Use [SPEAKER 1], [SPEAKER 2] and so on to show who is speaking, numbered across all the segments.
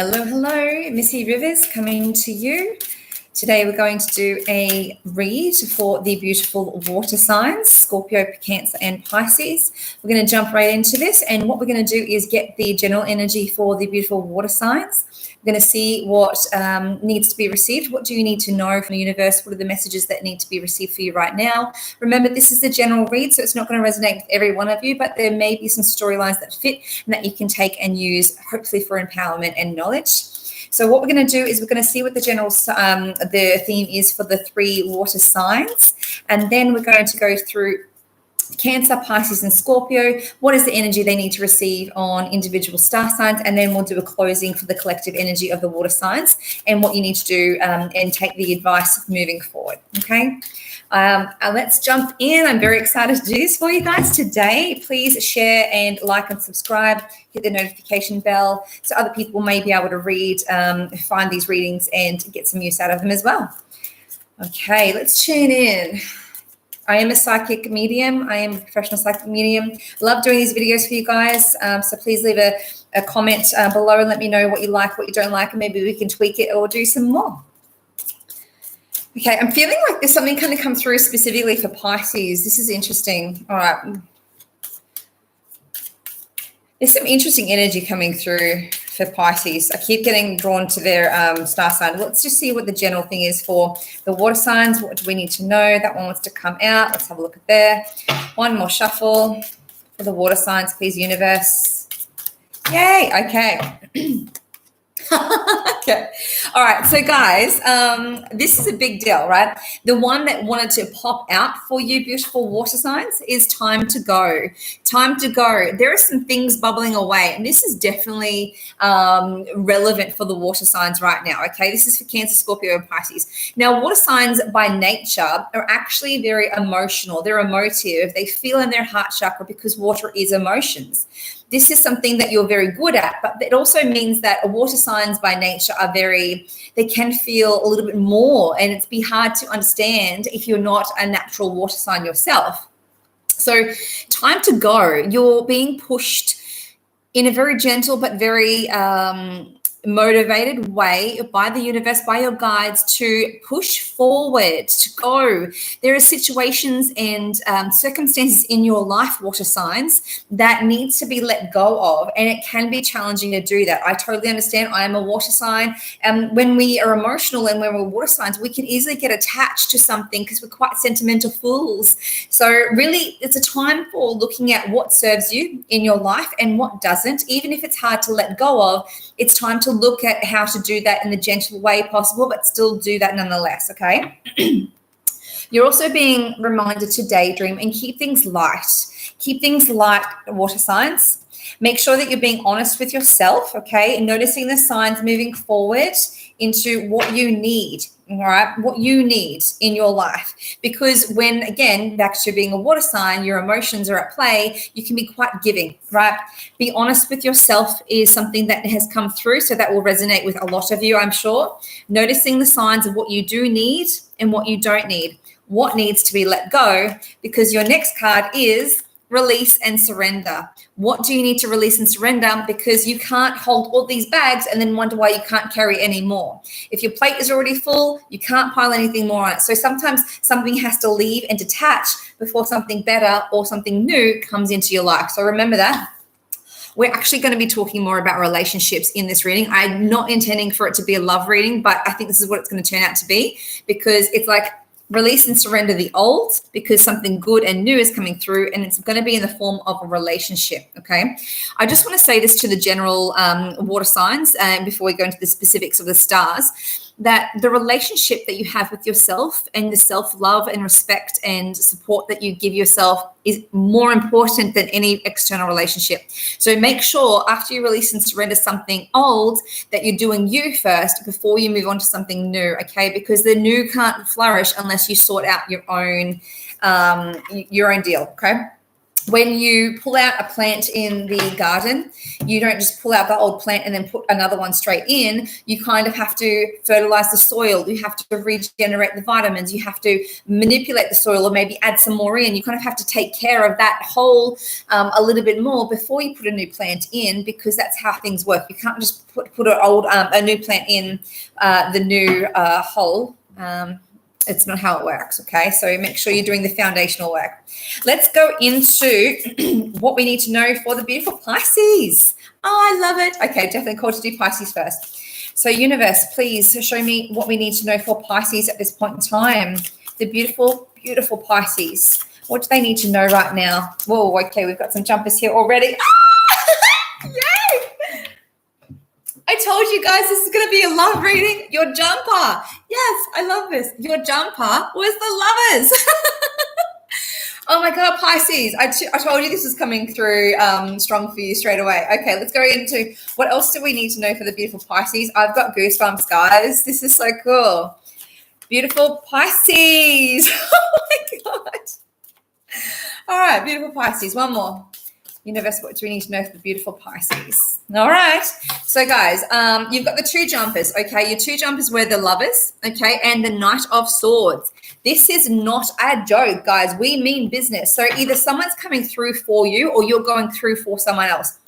[SPEAKER 1] Hello, hello, Missy Rivers coming to you. Today we're going to do a read for the beautiful water signs, Scorpio, Cancer and Pisces. We're going to jump right into this, and what we're going to do is get the general energy for the beautiful water signs. We're going to see what needs to be received. What do you need to know from the universe? What are the messages that need to be received for you right now? Remember, this is a general read, so it's not going to resonate with every one of you, but there may be some storylines that fit and that you can take and use, hopefully for empowerment and knowledge. So what we're going to do is we're going to see what the general the theme is for the three water signs, and then we're going to go through Cancer, Pisces, and Scorpio. What is the energy they need to receive on individual star signs? And then we'll do a closing for the collective energy of the water signs and what you need to do and take the advice moving forward. Okay. Let's jump in. I'm very excited to do this for you guys today. Please share and like and subscribe. Hit the notification bell so other people may be able to read, find these readings and get some use out of them as well. Okay, let's tune in. I am a psychic medium. I am a professional psychic medium. Love doing these videos for you guys. So please leave a comment below and let me know what you like, what you don't like, and maybe we can tweak it or do some more. Okay, I'm feeling like there's something kind of come through specifically for Pisces. This is interesting. All right. There's some interesting energy coming through for Pisces. I keep getting drawn to their star sign. Let's just see what the general thing is for the water signs. What do we need to know? That one wants to come out. Let's have a look at there. One more shuffle for the water signs, please, universe. Yay, okay. Okay. All right. So guys, this is a big deal, right? The one that wanted to pop out for you beautiful water signs is time to go. Time to go. There are some things bubbling away, and this is definitely relevant for the water signs right now. Okay. This is for Cancer, Scorpio, and Pisces. Now, water signs by nature are actually very emotional. They're emotive. They feel in their heart chakra because water is emotions. This is something that you're very good at, but it also means that water signs by nature are they can feel a little bit more, and it's be hard to understand if you're not a natural water sign yourself. So time to go. You're being pushed in a very gentle but very motivated way by the universe, by your guides, to push forward, to go. There are situations and circumstances in your life, water signs, that needs to be let go of, and it can be challenging to do that. I totally understand. I am a water sign, and when we are emotional and when we're water signs, we can easily get attached to something because we're quite sentimental fools. So really, it's a time for looking at what serves you in your life and what doesn't. Even if it's hard to let go of, it's time to look at how to do that in the gentle way possible, but still do that nonetheless, okay? You're also being reminded to daydream and keep things light. Keep things light, water signs. Make sure that you're being honest with yourself, okay? And noticing the signs moving forward into what you need, all right? What you need in your life. Because when, again, back to being a water sign, your emotions are at play, you can be quite giving, right? Be honest with yourself is something that has come through, so that will resonate with a lot of you, I'm sure. Noticing the signs of what you do need and what you don't need. What needs to be let go, because your next card is release and surrender. What do you need to release and surrender? Because you can't hold all these bags and then wonder why you can't carry any more. If your plate is already full, you can't pile anything more on it. So sometimes something has to leave and detach before something better or something new comes into your life. So remember that. We're actually going to be talking more about relationships in this reading. I'm not intending for it to be a love reading, but I think this is what it's going to turn out to be, because it's like release and surrender the old, because something good and new is coming through, and it's going to be in the form of a relationship, okay? I just want to say this to the general water signs before we go into the specifics of the stars, that the relationship that you have with yourself and the self-love and respect and support that you give yourself is more important than any external relationship. So make sure after you release and surrender something old that you're doing you first before you move on to something new, okay? Because the new can't flourish unless you sort out your own deal, okay? when you pull out a plant in the garden, you don't just pull out the old plant and then put another one straight in. You kind of have to fertilize the soil. You have to regenerate the vitamins. You have to manipulate the soil or maybe add some more in. You kind of have to take care of that hole a little bit more before you put a new plant in, because that's how things work. You can't just put a new plant in the new hole. It's not how it works, okay? So make sure you're doing the foundational work. Let's go into what we need to know for the beautiful Pisces. Oh, I love it. Okay, definitely called to do Pisces first. So universe, please show me what we need to know for Pisces at this point in time. The beautiful, beautiful Pisces. What do they need to know right now? Whoa, okay, we've got some jumpers here already. Ah! Yay! I told you guys this is going to be a love reading. Your jumper. Yes, I love this. Your jumper was the lovers. Oh my God, Pisces. I told you this was coming through strong for you straight away. Okay, let's go into what else do we need to know for the beautiful Pisces. I've got goosebumps, guys. This is so cool. Beautiful Pisces. Oh my God. All right, beautiful Pisces. One more. Universe, what do we need to know for the beautiful Pisces? All right. So, guys, you've got the two jumpers, okay? Your two jumpers were the lovers, okay, and the Knight of Swords. This is not a joke, guys. We mean business. So either someone's coming through for you or you're going through for someone else.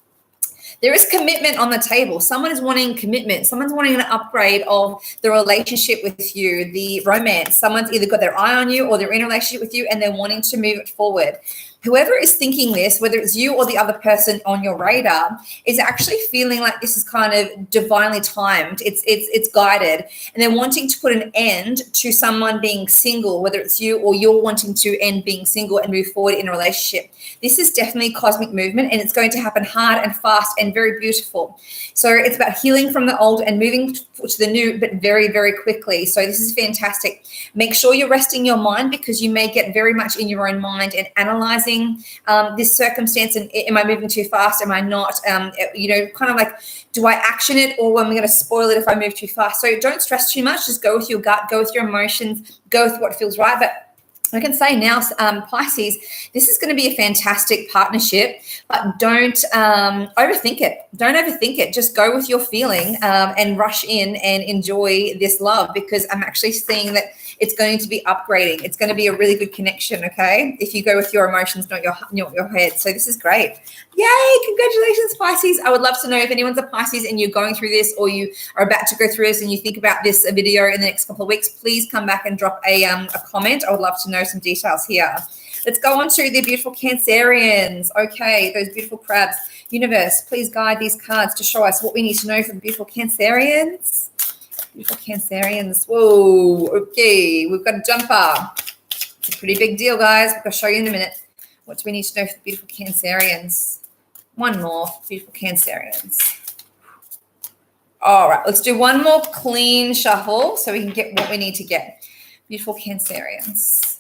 [SPEAKER 1] There is commitment on the table. Someone is wanting commitment. Someone's wanting an upgrade of the relationship with you, the romance. Someone's either got their eye on you or they're in a relationship with you and they're wanting to move it forward. Whoever is thinking this, whether it's you or the other person on your radar, is actually feeling like this is kind of divinely timed. It's guided, and they're wanting to put an end to someone being single, whether it's you or you're wanting to end being single and move forward in a relationship. This is definitely cosmic movement, and it's going to happen hard and fast and very beautiful. So it's about healing from the old and moving to the new, but very, very quickly. So this is fantastic. Make sure you're resting your mind, because you may get very much in your own mind and analyzing this circumstance, and am I moving too fast? Am I not? Kind of like, do I action it, or am I going to spoil it if I move too fast? So don't stress too much. Just go with your gut, go with your emotions, go with what feels right. But I can say now, Pisces, this is going to be a fantastic partnership, but don't overthink it. Don't overthink it. Just go with your feeling and rush in and enjoy this love, because I'm actually seeing that it's going to be upgrading. It's going to be a really good connection, okay? If you go with your emotions, not your head. So this is great. Yay, congratulations, Pisces. I would love to know if anyone's a Pisces and you're going through this, or you are about to go through this and you think about this video in the next couple of weeks, please come back and drop a comment. I would love to know some details here. Let's go on to the beautiful Cancerians. Okay, those beautiful crabs. Universe, please guide these cards to show us what we need to know from the beautiful Cancerians. Beautiful Cancerians. Whoa, okay, we've got a jumper. It's a pretty big deal, guys. I'll show you in a minute. What do we need to know for the beautiful Cancerians? One more, beautiful Cancerians. All right, let's do one more clean shuffle so we can get what we need to get. Beautiful Cancerians.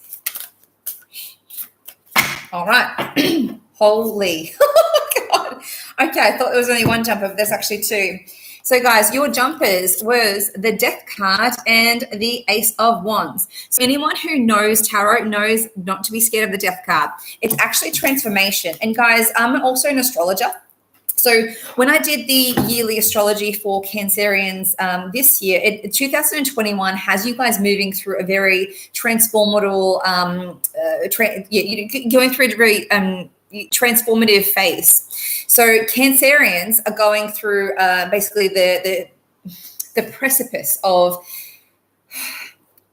[SPEAKER 1] All right. Holy. Oh, God. Okay, I thought there was only one jumper, but there's actually two. So, guys, your jumpers was the Death card and the Ace of Wands. So anyone who knows tarot knows not to be scared of the Death card. It's actually transformation. And, guys, I'm also an astrologer. So when I did the yearly astrology for Cancerians this year, 2021 has you guys moving through a very transformative, going through a very transformative phase. So Cancerians are going through basically the precipice of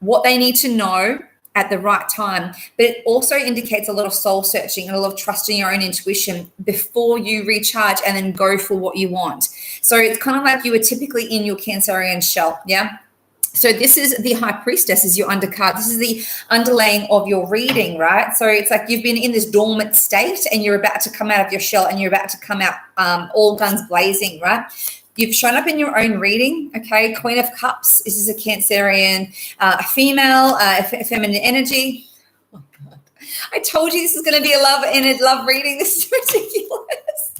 [SPEAKER 1] what they need to know at the right time, but it also indicates a lot of soul searching and a lot of trusting your own intuition before you recharge and then go for what you want. So it's kind of like you were typically in your Cancerian shell, yeah? So this is the High Priestess, is your undercard. This is the underlaying of your reading, right? So it's like you've been in this dormant state and you're about to come out of your shell and you're about to come out all guns blazing, right? You've shown up in your own reading, okay? Queen of Cups. This is a Cancerian, a female, feminine energy. Oh, God. I told you this is going to be a love reading. This is ridiculous.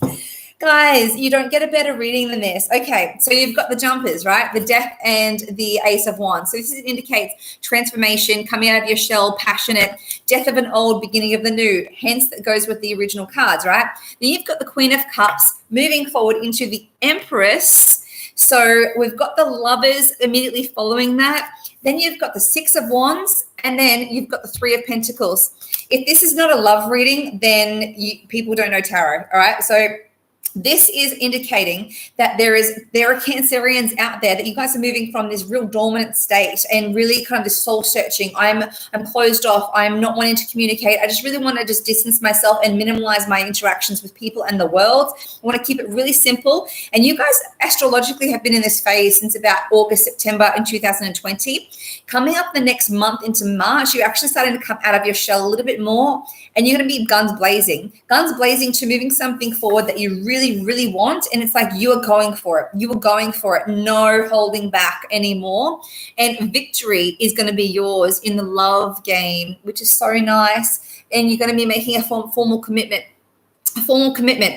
[SPEAKER 1] Guys, you don't get a better reading than this. Okay, so you've got the jumpers, right? The Death and the Ace of Wands. So this indicates transformation, coming out of your shell, passionate, death of an old, beginning of the new. Hence, that goes with the original cards, right? Then you've got the Queen of Cups moving forward into the Empress. So we've got the Lovers immediately following that. Then you've got the Six of Wands, and then you've got the Three of Pentacles. If this is not a love reading, then people don't know tarot, all right? So this is indicating that there are Cancerians out there that you guys are moving from this real dormant state and really kind of this soul searching. I'm closed off. I'm not wanting to communicate. I just really want to just distance myself and minimize my interactions with people and the world. I want to keep it really simple. And you guys astrologically have been in this phase since about August, September in 2020. Coming up the next month into March, you're actually starting to come out of your shell a little bit more, and you're going to be guns blazing to moving something forward that you really want. And it's like you are going for it. You are going for it. No holding back anymore. And victory is going to be yours in the love game, which is so nice. And you're going to be making a formal commitment.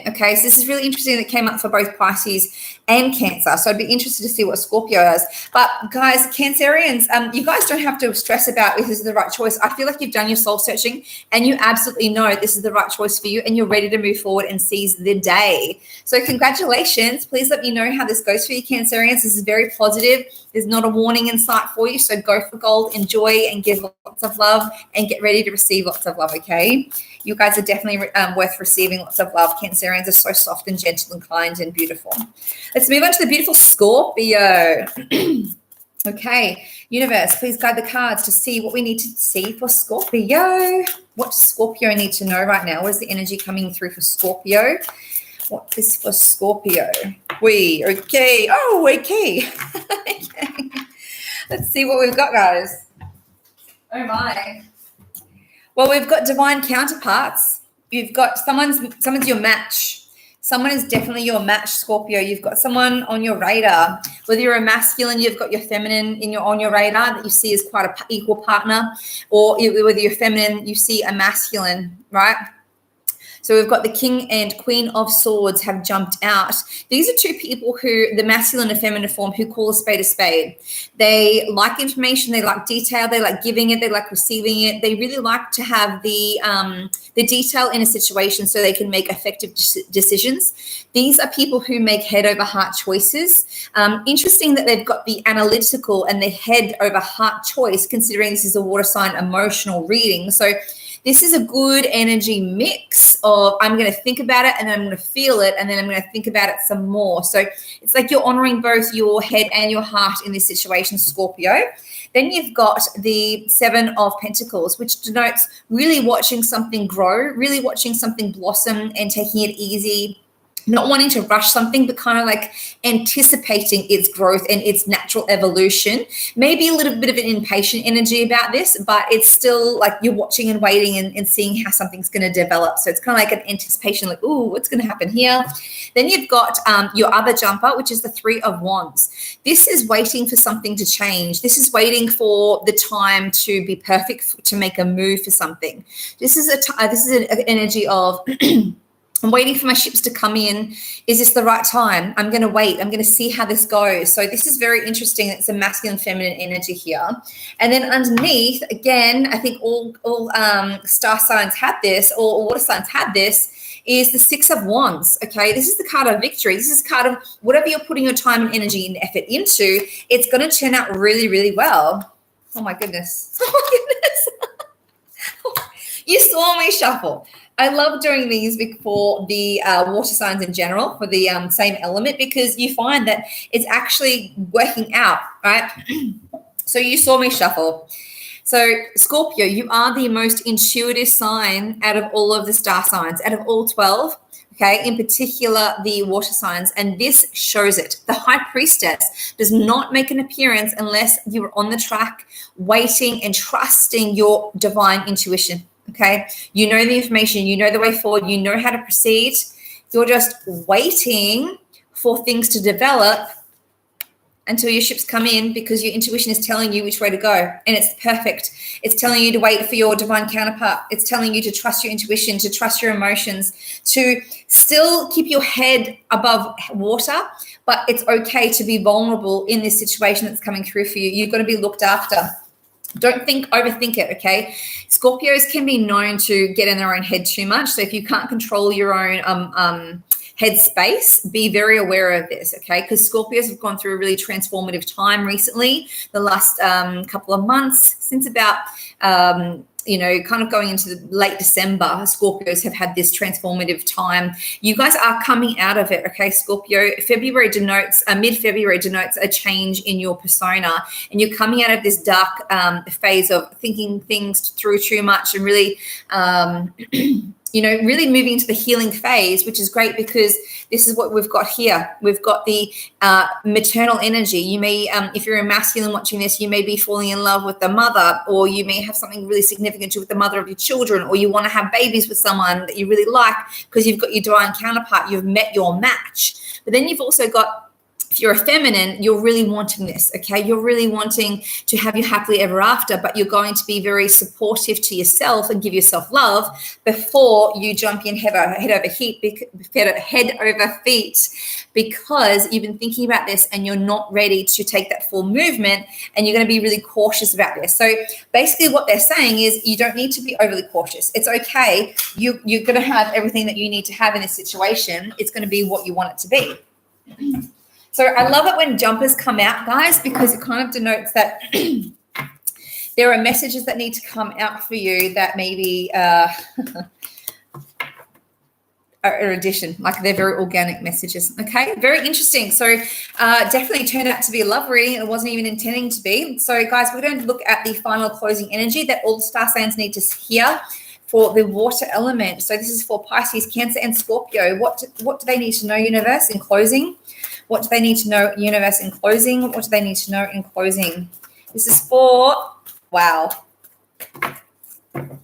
[SPEAKER 1] Okay, so this is really interesting that came up for both Pisces and Cancer. So I'd be interested to see what Scorpio does. But guys, Cancerians, you guys don't have to stress about if this is the right choice. I feel like you've done your soul searching and you absolutely know this is the right choice for you and you're ready to move forward and seize the day. So congratulations. Please let me know how this goes for you, Cancerians. This is very positive. There's not a warning in sight for you. So go for gold, enjoy, and give lots of love and get ready to receive lots of love, okay? You guys are definitely worth receiving lots of love. Cancerians are so soft and gentle and kind and beautiful. Let's move on to the beautiful Scorpio. Okay, universe, please guide the cards to see what we need to see for Scorpio. What does Scorpio need to know right now? What is the energy coming through for Scorpio? What is for Scorpio? Okay. Oh, okay. Okay. Let's see what we've got, guys. Oh, my. Well, we've got divine counterparts. You've got someone's your match. Someone is definitely your match, Scorpio. You've got someone on your radar. Whether you're a masculine, you've got your feminine on your radar that you see as quite an equal partner, or whether you're feminine, you see a masculine, right? So we've got the King and Queen of Swords have jumped out. These are two people who, the masculine and feminine form, who call a spade a spade. They like information, they like detail, they like giving it, they like receiving it. They really like to have the detail in a situation so they can make effective decisions. These are people who make head over heart choices. Interesting that they've got the analytical and the head over heart choice, considering this is a water sign emotional reading. So this is a good energy mix of I'm going to think about it and then I'm going to feel it and then I'm going to think about it some more. So it's like you're honoring both your head and your heart in this situation, Scorpio. Then you've got the Seven of Pentacles, which denotes really watching something grow, really watching something blossom and taking it easy. Not wanting to rush something, but kind of like anticipating its growth and its natural evolution. Maybe a little bit of an impatient energy about this, but it's still like you're watching and waiting and seeing how something's going to develop. So it's kind of like an anticipation, like, ooh, what's going to happen here? Then you've got your other jumper, which is the Three of Wands. This is waiting for something to change. This is waiting for the time to be perfect to make a move for something. This is an energy of I'm waiting for my ships to come in. Is this the right time? I'm going to wait. I'm going to see how this goes. So this is very interesting. It's a masculine, feminine energy here. And then underneath, again, I think all star signs had this, or water signs had this, is the Six of Wands, okay? This is the card of victory. This is the card of whatever you're putting your time and energy and effort into, it's going to turn out really, really well. Oh, my goodness. Oh, my goodness. You saw me shuffle. I love doing these for the water signs in general, for the same element, because you find that it's actually working out, right? So you saw me shuffle. So Scorpio, you are the most intuitive sign out of all of the star signs, out of all 12, okay, in particular the water signs, and this shows it. The High Priestess does not make an appearance unless you're on the track, waiting and trusting your divine intuition. Okay, you know the information, you know the way forward, you know how to proceed. You're just waiting for things to develop until your ships come in, because your intuition is telling you which way to go. And it's perfect. It's telling you to wait for your divine counterpart. It's telling you to trust your intuition, to trust your emotions, to still keep your head above water. But it's okay to be vulnerable in this situation that's coming through for you. You've got to be looked after. Don't overthink it, okay? Scorpios can be known to get in their own head too much. So if you can't control your own head space, be very aware of this, okay? Because Scorpios have gone through a really transformative time recently, the last couple of months, since about, kind of going into the late December. Scorpios have had this transformative time. You guys are coming out of it, okay, Scorpio? Mid-February denotes a change in your persona, and you're coming out of this dark phase of thinking things through too much and really really moving into the healing phase, which is great because this is what we've got here. We've got the maternal energy. You may, if you're a masculine watching this, you may be falling in love with the mother, or you may have something really significant to do with the mother of your children, or you want to have babies with someone that you really like because you've got your divine counterpart, you've met your match. But then you've also got, if you're a feminine, you're really wanting this, okay? You're really wanting to have you happily ever after, but you're going to be very supportive to yourself and give yourself love before you jump in head over feet, because you've been thinking about this and you're not ready to take that full movement, and you're going to be really cautious about this. So basically what they're saying is you don't need to be overly cautious. It's okay. You're going to have everything that you need to have in this situation. It's going to be what you want it to be. So I love it when jumpers come out, guys, because it kind of denotes that there are messages that need to come out for you that maybe are an addition, like they're very organic messages, okay? Very interesting. So definitely turned out to be a love reading. It wasn't even intending to be. So, guys, we're going to look at the final closing energy that all star signs need to hear for the water element. So this is for Pisces, Cancer, and Scorpio. What do they need to know, universe, in closing? What do they need to know, universe, in closing? What do they need to know in closing? This is for, wow,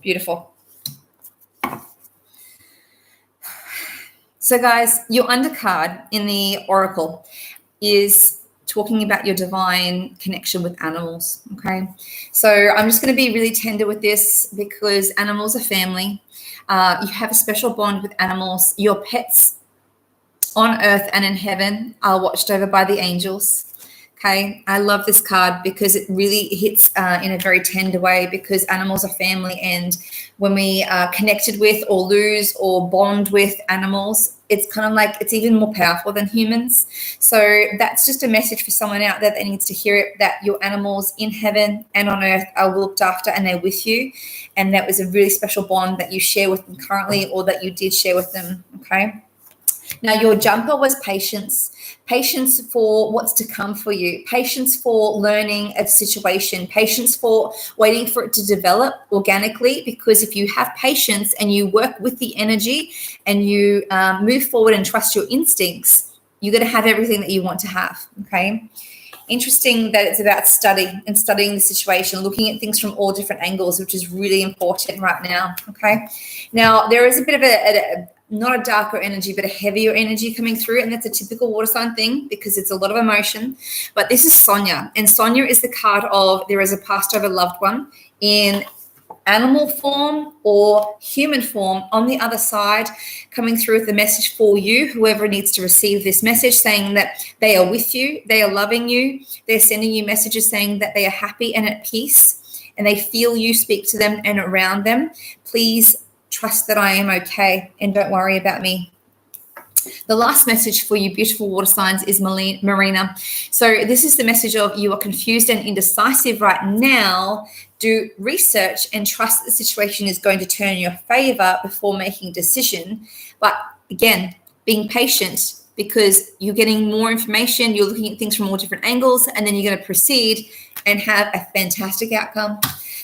[SPEAKER 1] beautiful. So, guys, your undercard in the oracle is talking about your divine connection with animals, okay? So I'm just going to be really tender with this because animals are family. You have a special bond with animals. Your pets on earth and in heaven are watched over by the angels. Okay, I love this card because it really hits in a very tender way, because animals are family, and when we are connected with or lose or bond with animals, it's kind of like it's even more powerful than humans. So that's just a message for someone out there that needs to hear it, that your animals in heaven and on earth are looked after and they're with you, and that was a really special bond that you share with them currently, or that you did share with them, okay? Now, your jumper was patience. Patience for what's to come for you. Patience for learning a situation. Patience for waiting for it to develop organically, because if you have patience and you work with the energy and you move forward and trust your instincts, you're going to have everything that you want to have, okay? Interesting that it's about studying the situation, looking at things from all different angles, which is really important right now, okay? Now, there is a bit of not a darker energy, but a heavier energy coming through. And that's a typical water sign thing because it's a lot of emotion. But this is Sonia. And Sonia is the card of there is a passed over loved one in animal form or human form on the other side, coming through with a message for you, whoever needs to receive this message, saying that they are with you, they are loving you, they're sending you messages saying that they are happy and at peace, and they feel you speak to them and around them. Please trust that I am okay and don't worry about me. The last message for you beautiful water signs is Marina. So this is the message of you are confused and indecisive right now. Do research and trust that the situation is going to turn in your favor before making a decision. But again, being patient, because you're getting more information, you're looking at things from all different angles, and then you're going to proceed and have a fantastic outcome.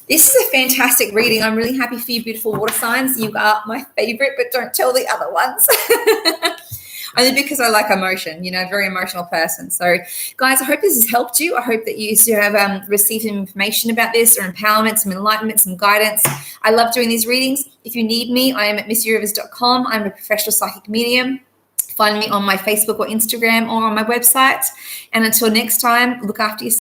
[SPEAKER 1] This is a fantastic reading. I'm really happy for you, beautiful water signs. You are my favorite, but don't tell the other ones. Only because I like emotion, very emotional person. So, guys, I hope this has helped you. I hope that you have received some information about this, or empowerment, some enlightenment, some guidance. I love doing these readings. If you need me, I am at missyrivers.com. I'm a professional psychic medium. Find me on my Facebook or Instagram or on my website. And until next time, look after yourself.